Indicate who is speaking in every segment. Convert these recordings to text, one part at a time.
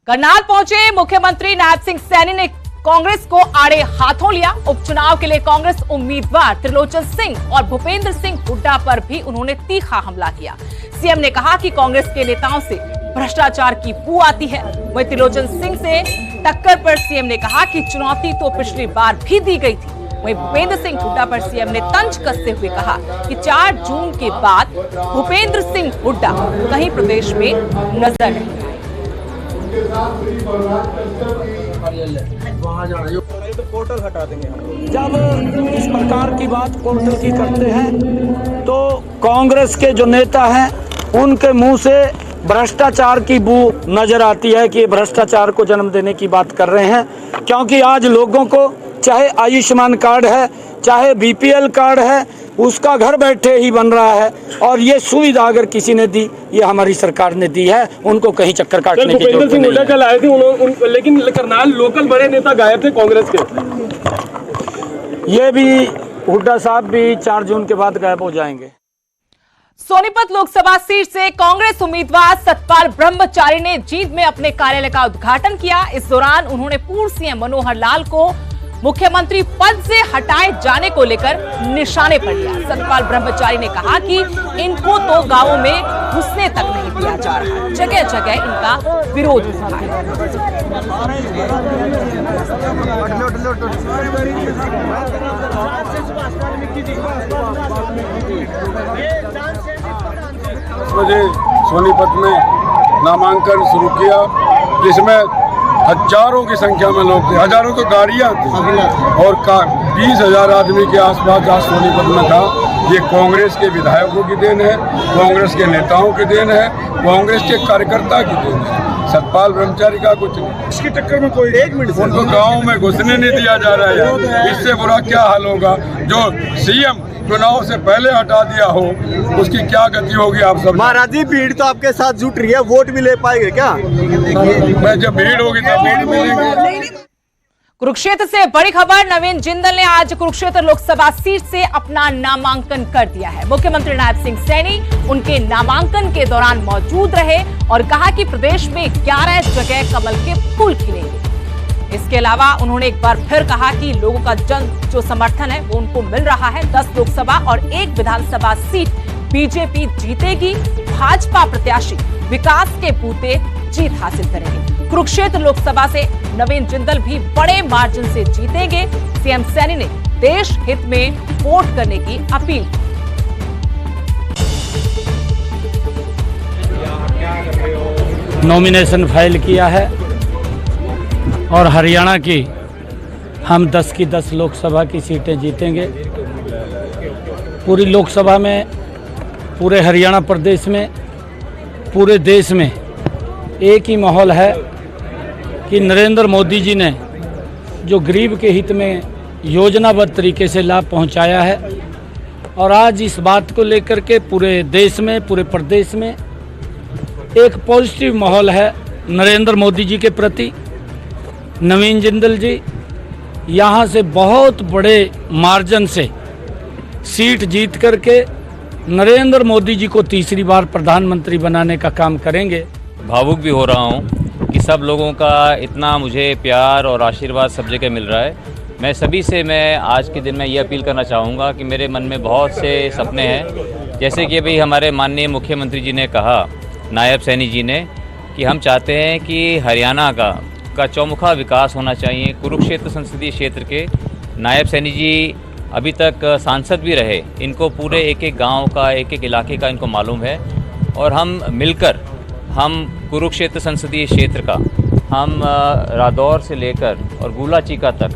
Speaker 1: करनाल पहुंचे मुख्यमंत्री नायब सिंह सैनी ने कांग्रेस को आड़े हाथों लिया। उपचुनाव के लिए कांग्रेस उम्मीदवार त्रिलोचन सिंह और भूपेंद्र सिंह हुड्डा पर भी उन्होंने तीखा हमला किया। सीएम ने कहा कि कांग्रेस के नेताओं से भ्रष्टाचार की बू आती है। वहीं त्रिलोचन सिंह से टक्कर पर सीएम ने कहा कि चुनौती तो पिछली बार भी दी गई थी। वहीं भूपेंद्र सिंह हुड्डा पर सीएम ने तंज कसते हुए कहा कि 4 जून के बाद भूपेंद्र सिंह हुड्डा कहीं प्रदेश में नजर नहीं आए।
Speaker 2: तो पोर्टल हटा देंगे हम। जब इस प्रकार की बात पोर्टल की करते हैं तो कांग्रेस के जो नेता हैं उनके मुंह से भ्रष्टाचार की बू नजर आती है कि ये भ्रष्टाचार को जन्म देने की बात कर रहे हैं। क्योंकि आज लोगों को चाहे आयुष्मान कार्ड है, चाहे बीपीएल कार्ड है, उसका घर बैठे ही बन रहा है। और ये सुविधा अगर किसी ने दी, ये हमारी सरकार ने दी है। उनको कहीं चक्कर काटने की जरूरत नहीं है।
Speaker 3: कल आए थे लेकिन करनाल लोकल बड़े नेता गायब थे कांग्रेस के।
Speaker 2: ये भी हुड्डा साहब भी 4 जून के बाद गायब हो जाएंगे।
Speaker 1: सोनीपत लोकसभा सीट से कांग्रेस उम्मीदवार सतपाल ब्रह्मचारी ने जींद में अपने कार्यालय का उद्घाटन किया। इस दौरान उन्होंने पूर्व सीएम मनोहर लाल को मुख्यमंत्री पद से हटाए जाने को लेकर निशाने पर लिया। सतपाल ब्रह्मचारी ने कहा कि इनको तो गांवों में घुसने तक नहीं दिया जा रहा, जगह जगह इनका विरोध हो रहा है।
Speaker 4: मुझे सोनीपत में नामांकन शुरू किया, जिसमें हजारों की संख्या में लोग थे, हजारों तो गाड़ियां थी और 20,000 आदमी के आसपास आज सोनीपत में था। ये कांग्रेस के विधायकों की देन है, कांग्रेस के नेताओं की देन है, कांग्रेस के कार्यकर्ता की देन है। सतपाल ब्रह्मचारी का कुछ नहीं।
Speaker 3: इसकी टक्कर में कोई 1 मिनट
Speaker 4: उनको गाँव में घुसने नहीं दिया जा रहा है। इससे बुरा क्या हाल होगा? जो सीएम चुनाव से पहले हटा दिया हो, उसकी क्या गति होगी? आप सब
Speaker 5: महाराज जी, भीड़ तो आपके साथ जुट रही है, वोट भी ले पाएंगे क्या?
Speaker 4: मैं जब भीड़ होगी तब वोट मिलेंगे।
Speaker 1: कुरुक्षेत्र से बड़ी खबर। नवीन जिंदल ने आज कुरुक्षेत्र लोकसभा सीट से अपना नामांकन कर दिया है। मुख्यमंत्री नायब सिंह सैनी उनके नामांकन के दौरान मौजूद रहे और कहा कि प्रदेश में 11 जगह कमल के फूल खिलेंगे। इसके अलावा उन्होंने एक बार फिर कहा कि लोगों का जो समर्थन है वो उनको मिल रहा है। 10 लोकसभा और 1 विधानसभा सीट बीजेपी जीतेगी। भाजपा प्रत्याशी विकास के बूते जीत हासिल करेंगे। कुरुक्षेत्र लोकसभा से नवीन जिंदल भी बड़े मार्जिन से जीतेंगे। सीएम सैनी ने देश हित में वोट करने की अपील की।
Speaker 2: नॉमिनेशन फाइल किया है और हरियाणा की हम 10 की 10 लोकसभा की सीटें जीतेंगे। पूरी लोकसभा में, पूरे हरियाणा प्रदेश में, पूरे देश में एक ही माहौल है कि नरेंद्र मोदी जी ने जो गरीब के हित में योजनाबद्ध तरीके से लाभ पहुंचाया है, और आज इस बात को लेकर के पूरे देश में, पूरे प्रदेश में एक पॉजिटिव माहौल है नरेंद्र मोदी जी के प्रति। नवीन जिंदल जी यहाँ से बहुत बड़े मार्जिन से सीट जीत करके नरेंद्र मोदी जी को तीसरी बार प्रधानमंत्री बनाने का काम करेंगे।
Speaker 6: भावुक भी हो रहा हूँ कि सब लोगों का इतना मुझे प्यार और आशीर्वाद सब जगह मिल रहा है। मैं सभी से आज के दिन में ये अपील करना चाहूँगा कि मेरे मन में बहुत से सपने हैं। जैसे कि अभी हमारे माननीय मुख्यमंत्री जी ने कहा, नायब सैनी जी ने, कि हम चाहते हैं कि हरियाणा का चौमुखा विकास होना चाहिए। कुरुक्षेत्र संसदीय क्षेत्र के नायब सैनी जी अभी तक सांसद भी रहे, इनको पूरे एक एक गांव का, एक एक इलाके का इनको मालूम है। और हम मिलकर, हम कुरुक्षेत्र संसदीय क्षेत्र का, हम रादौर से लेकर और गुलाचीका तक,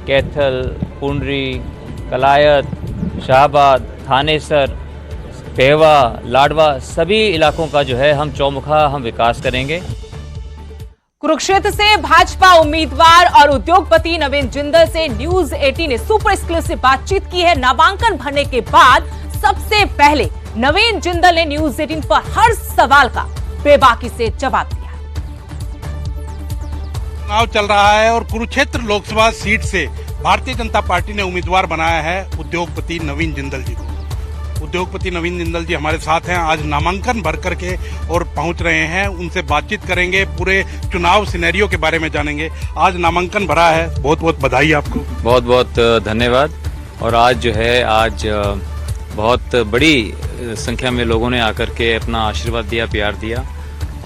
Speaker 6: कैथल, पुंडरी, कलायत, शाहबाद, थानेसर, पेहवा, लाडवा, सभी इलाकों का जो है हम चौमुखा हम विकास करेंगे।
Speaker 1: कुरुक्षेत्र से भाजपा उम्मीदवार और उद्योगपति नवीन जिंदल से न्यूज 18 ने सुपर एक्सक्लूसिव बातचीत की है। नामांकन भरने के बाद सबसे पहले नवीन जिंदल ने न्यूज 18 पर हर सवाल का बेबाकी से जवाब दिया।
Speaker 7: चुनाव चल रहा है और कुरुक्षेत्र लोकसभा सीट से भारतीय जनता पार्टी ने उम्मीदवार बनाया है उद्योगपति नवीन जिंदल जी को। उद्योगपति नवीन जिंदल जी हमारे साथ हैं। आज नामांकन भर करके और पहुंच रहे हैं, उनसे बातचीत करेंगे, पूरे चुनाव सिनेरियो के बारे में जानेंगे। आज नामांकन भरा है, बहुत बहुत बधाई आपको।
Speaker 6: बहुत बहुत धन्यवाद। और आज जो है बहुत बड़ी संख्या में लोगों ने आकर के अपना आशीर्वाद दिया, प्यार दिया,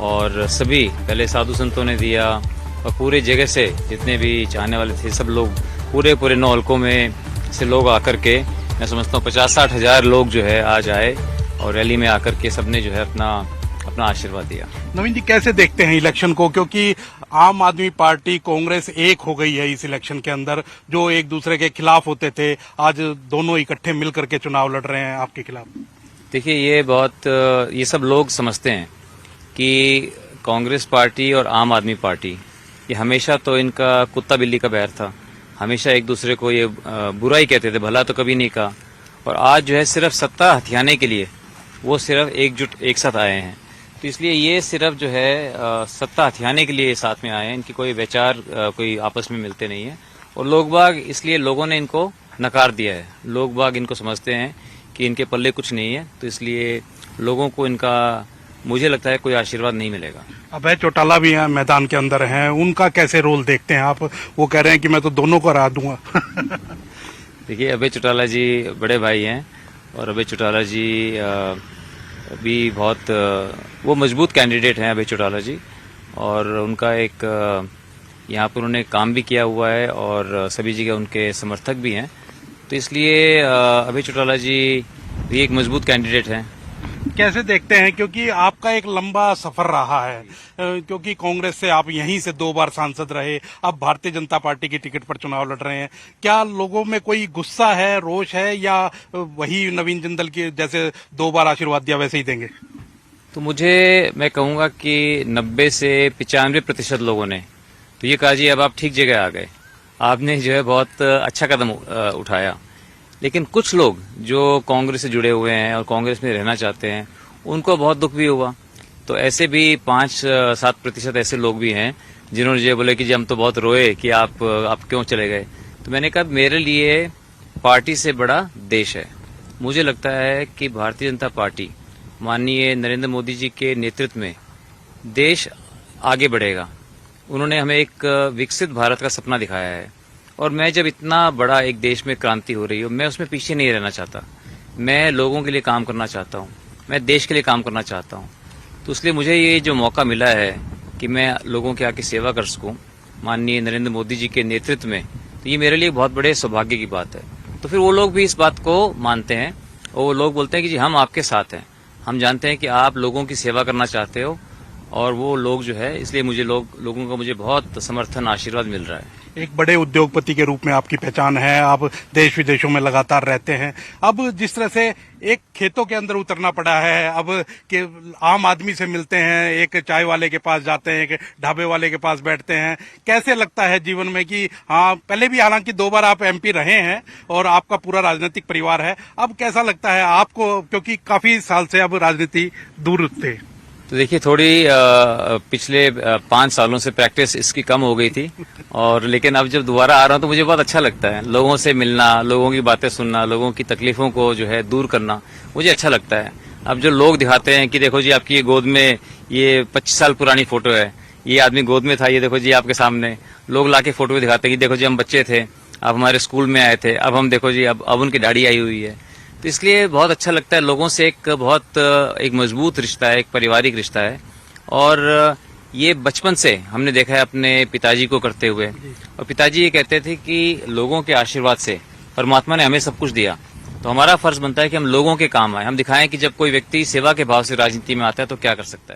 Speaker 6: और सभी पहले साधु संतों ने दिया और पूरे जगह से जितने भी चाहने वाले थे सब लोग पूरे 9 हल्कों में से लोग आकर के, मैं समझता हूँ 50-60 हजार लोग जो है आज आए और रैली में आकर के सबने जो है अपना आशीर्वाद दिया।
Speaker 7: नवीन जी, कैसे देखते हैं इलेक्शन को, क्योंकि आम आदमी पार्टी कांग्रेस एक हो गई है इस इलेक्शन के अंदर, जो एक दूसरे के खिलाफ होते थे आज दोनों इकट्ठे मिल करके चुनाव लड़ रहे हैं आपके खिलाफ।
Speaker 6: देखिए, ये सब लोग समझते हैं कि कांग्रेस पार्टी और आम आदमी पार्टी ये हमेशा तो इनका कुत्ता बिल्ली का बैर था, हमेशा एक दूसरे को ये बुरा ही कहते थे, भला तो कभी नहीं कहा। और आज जो है सिर्फ सत्ता हथियाने के लिए वो सिर्फ एकजुट एक साथ आए हैं, तो इसलिए ये सिर्फ जो है सत्ता हथियाने के लिए साथ में आए हैं। इनकी कोई विचार कोई आपस में मिलते नहीं है और लोग बाग, इसलिए लोगों ने इनको नकार दिया है। लोग बाग इनको समझते हैं कि इनके पल्ले कुछ नहीं है, तो इसलिए लोगों को इनका, मुझे लगता है, कोई आशीर्वाद नहीं मिलेगा।
Speaker 7: अभय चौटाला भी हैं, मैदान के अंदर हैं, उनका कैसे रोल देखते हैं आप? वो कह रहे हैं कि मैं तो दोनों को हरा दूंगा।
Speaker 6: देखिए, अभय चौटाला जी बड़े भाई हैं और अभय चौटाला जी भी बहुत वो मजबूत कैंडिडेट हैं अभय चौटाला जी, और उनका एक यहाँ पर उन्होंने काम भी किया हुआ है और सभी जगह उनके समर्थक भी हैं, तो इसलिए अभय चौटाला जी भी एक मजबूत कैंडिडेट हैं।
Speaker 7: कैसे देखते हैं, क्योंकि आपका एक लंबा सफर रहा है, क्योंकि कांग्रेस से आप यहीं से 2 बार सांसद रहे, अब भारतीय जनता पार्टी की टिकट पर चुनाव लड़ रहे हैं, क्या लोगों में कोई गुस्सा है, रोष है, या वही नवीन जिंदल की जैसे 2 बार आशीर्वाद दिया वैसे ही देंगे?
Speaker 6: तो मैं कहूँगा कि 90 से 95% लोगों ने तो ये कहा जी अब आप ठीक जगह आ गए, आपने जो है बहुत अच्छा कदम उठाया। लेकिन कुछ लोग जो कांग्रेस से जुड़े हुए हैं और कांग्रेस में रहना चाहते हैं, उनको बहुत दुख भी हुआ। तो ऐसे भी 5-7% ऐसे लोग भी हैं जिन्होंने ये बोले कि जी हम तो बहुत रोए कि आप क्यों चले गए। तो मैंने कहा, मेरे लिए पार्टी से बड़ा देश है। मुझे लगता है कि भारतीय जनता पार्टी, माननीय नरेंद्र मोदी जी के नेतृत्व में देश आगे बढ़ेगा। उन्होंने हमें एक विकसित भारत का सपना दिखाया है, और मैं जब इतना बड़ा एक देश में क्रांति हो रही हो, मैं उसमें पीछे नहीं रहना चाहता। मैं लोगों के लिए काम करना चाहता हूँ, मैं देश के लिए काम करना चाहता हूँ। तो इसलिए मुझे ये जो मौका मिला है कि मैं लोगों के आके सेवा कर सकूं माननीय नरेंद्र मोदी जी के नेतृत्व में, तो ये मेरे लिए बहुत बड़े सौभाग्य की बात है। तो फिर वो लोग भी इस बात को मानते हैं और वो लोग बोलते हैं कि जी हम आपके साथ हैं, हम जानते हैं कि आप लोगों की सेवा करना चाहते हो, और वो लोग जो है, इसलिए लोगों का मुझे बहुत समर्थन, आशीर्वाद मिल रहा है।
Speaker 7: एक बड़े उद्योगपति के रूप में आपकी पहचान है, आप देश विदेशों में लगातार रहते हैं। अब जिस तरह से एक खेतों के अंदर उतरना पड़ा है, अब के आम आदमी से मिलते हैं, एक चाय वाले के पास जाते हैं, एक ढाबे वाले के पास बैठते हैं, कैसे लगता है जीवन में कि हाँ, पहले भी हालांकि 2 बार आप MP रहे हैं और आपका पूरा राजनीतिक परिवार है, अब कैसा लगता है आपको, क्योंकि काफी साल से अब राजनीति दूर थे?
Speaker 6: तो देखिए, थोड़ी पिछले 5 सालों से प्रैक्टिस इसकी कम हो गई थी, और लेकिन अब जब दोबारा आ रहा हूँ तो मुझे बहुत अच्छा लगता है। लोगों से मिलना, लोगों की बातें सुनना, लोगों की तकलीफों को जो है दूर करना, मुझे अच्छा लगता है। अब जो लोग दिखाते हैं कि देखो जी आपकी गोद में ये 25 साल पुरानी फोटो है, ये आदमी गोद में था, ये देखो जी आपके सामने, लोग लाके फोटो दिखाते हैं कि देखो जी हम बच्चे थे, अब हमारे स्कूल में आए थे, अब हम देखो जी अब उनकी दाढ़ी आई हुई है। तो इसलिए बहुत अच्छा लगता है। लोगों से एक मजबूत रिश्ता है, एक पारिवारिक रिश्ता है, और ये बचपन से हमने देखा है अपने पिताजी को करते हुए, और पिताजी ये कहते थे कि लोगों के आशीर्वाद से परमात्मा ने हमें सब कुछ दिया, तो हमारा फर्ज बनता है कि हम लोगों के काम आए, हम दिखाएं कि जब कोई व्यक्ति सेवा के भाव से राजनीति में आता है तो क्या कर सकता है।